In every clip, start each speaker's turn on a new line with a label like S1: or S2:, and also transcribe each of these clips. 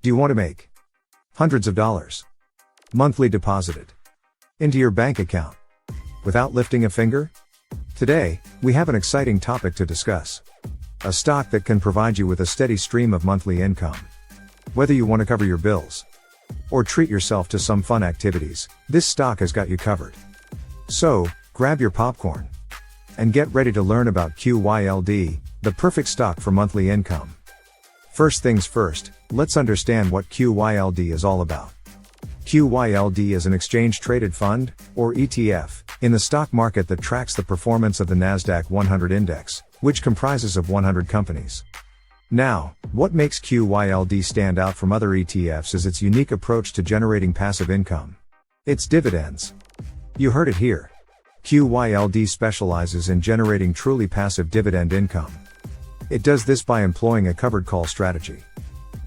S1: Do you want to make hundreds of dollars monthly deposited into your bank account without lifting a finger? Today, we have an exciting topic to discuss. A stock that can provide you with a steady stream of monthly income. Whether you want to cover your bills or treat yourself to some fun activities, this stock has got you covered. So, grab your popcorn and get ready to learn about QYLD, the perfect stock for monthly income. First things first, let's understand what QYLD is all about. QYLD is an exchange-traded fund, or ETF, in the stock market that tracks the performance of the Nasdaq 100 index, which comprises of 100 companies. Now, what makes QYLD stand out from other ETFs is its unique approach to generating passive income. Its dividends. You heard it here. QYLD specializes in generating truly passive dividend income. It does this by employing a covered call strategy.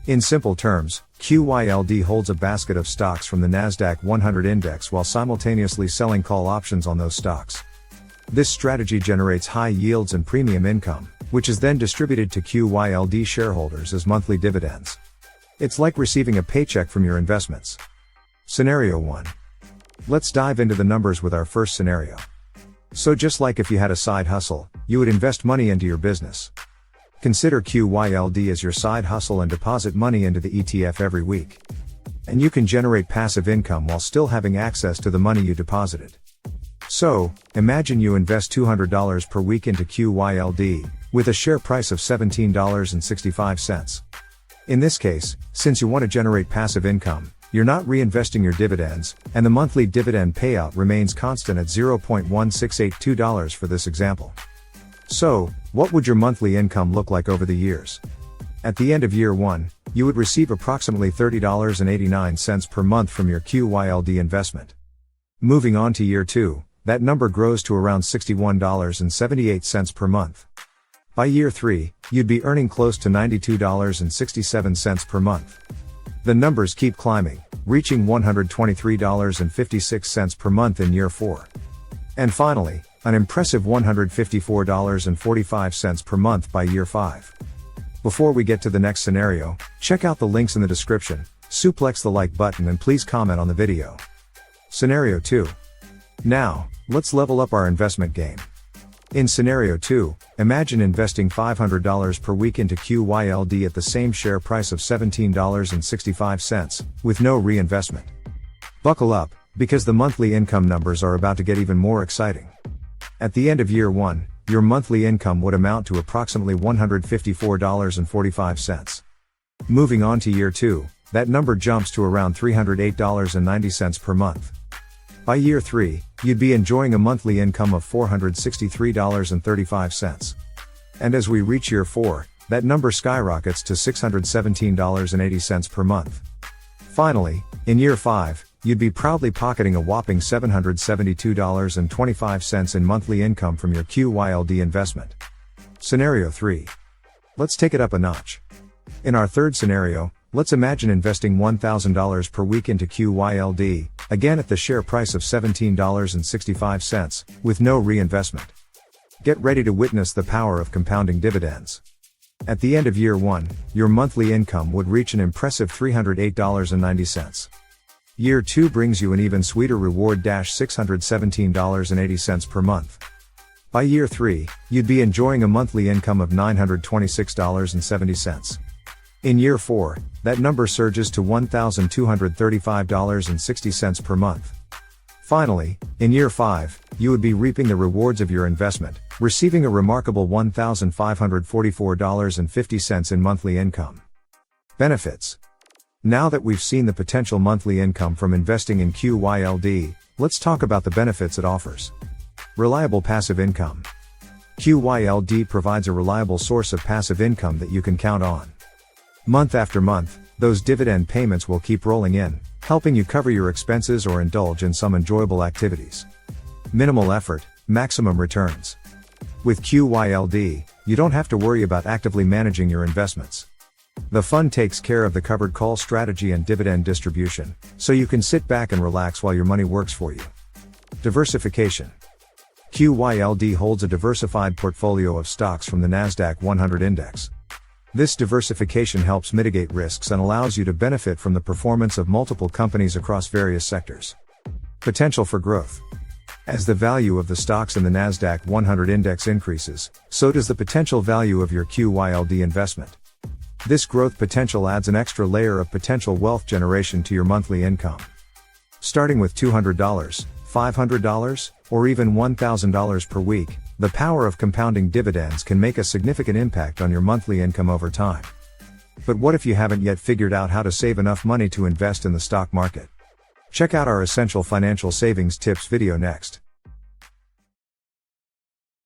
S1: In simple terms, QYLD holds a basket of stocks from the Nasdaq 100 index while simultaneously selling call options on those stocks. This strategy generates high yields and premium income, which is then distributed to QYLD shareholders as monthly dividends. It's like receiving a paycheck from your investments. Scenario 1. Let's dive into the numbers with our first scenario. So just like if you had a side hustle, you would invest money into your business. Consider QYLD as your side hustle and deposit money into the ETF every week. And you can generate passive income while still having access to the money you deposited. So, imagine you invest $200 per week into QYLD, with a share price of $17.65. In this case, since you want to generate passive income, you're not reinvesting your dividends, and the monthly dividend payout remains constant at $0.1682 for this example. So, what would your monthly income look like over the years? At the end of year 1, you would receive approximately $30.89 per month from your QYLD investment. Moving on to year 2, that number grows to around $61.78 per month. By year 3, you'd be earning close to $92.67 per month. The numbers keep climbing, reaching $123.56 per month in year 4. And finally, an impressive $154.45 per month by year 5. Before we get to the next scenario, check out the links in the description, suplex the like button and please comment on the video. Scenario 2. Now, let's level up our investment game. In Scenario 2, imagine investing $500 per week into QYLD at the same share price of $17.65, with no reinvestment. Buckle up, because the monthly income numbers are about to get even more exciting. At the end of year 1, your monthly income would amount to approximately $154.45. Moving on to year 2, that number jumps to around $308.90 per month. By year 3, you'd be enjoying a monthly income of $463.35. And as we reach year 4, that number skyrockets to $617.80 per month. Finally, in year 5, you'd be proudly pocketing a whopping $772.25 in monthly income from your QYLD investment. Scenario 3. Let's take it up a notch. In our third scenario, let's imagine investing $1,000 per week into QYLD, again at the share price of $17.65, with no reinvestment. Get ready to witness the power of compounding dividends. At the end of year 1, your monthly income would reach an impressive $308.90. Year 2 brings you an even sweeter reward, $617.80 per month. By year 3, you'd be enjoying a monthly income of $926.70. In year 4, that number surges to $1,235.60 per month. Finally, in year 5, you would be reaping the rewards of your investment, receiving a remarkable $1,544.50 in monthly income. Benefits. Now that we've seen the potential monthly income from investing in QYLD, let's talk about the benefits it offers. Reliable passive income. QYLD provides a reliable source of passive income that you can count on. Month after month, those dividend payments will keep rolling in, helping you cover your expenses or indulge in some enjoyable activities. Minimal effort, maximum returns. With QYLD, you don't have to worry about actively managing your investments. The fund takes care of the covered call strategy and dividend distribution, so you can sit back and relax while your money works for you. Diversification. QYLD holds a diversified portfolio of stocks from the Nasdaq 100 index. This diversification helps mitigate risks and allows you to benefit from the performance of multiple companies across various sectors. Potential for growth. As the value of the stocks in the Nasdaq 100 index increases, so does the potential value of your QYLD investment. This growth potential adds an extra layer of potential wealth generation to your monthly income. Starting with $200, $500, or even $1,000 per week, the power of compounding dividends can make a significant impact on your monthly income over time. But what if you haven't yet figured out how to save enough money to invest in the stock market? Check out our Essential Financial Savings Tips video next.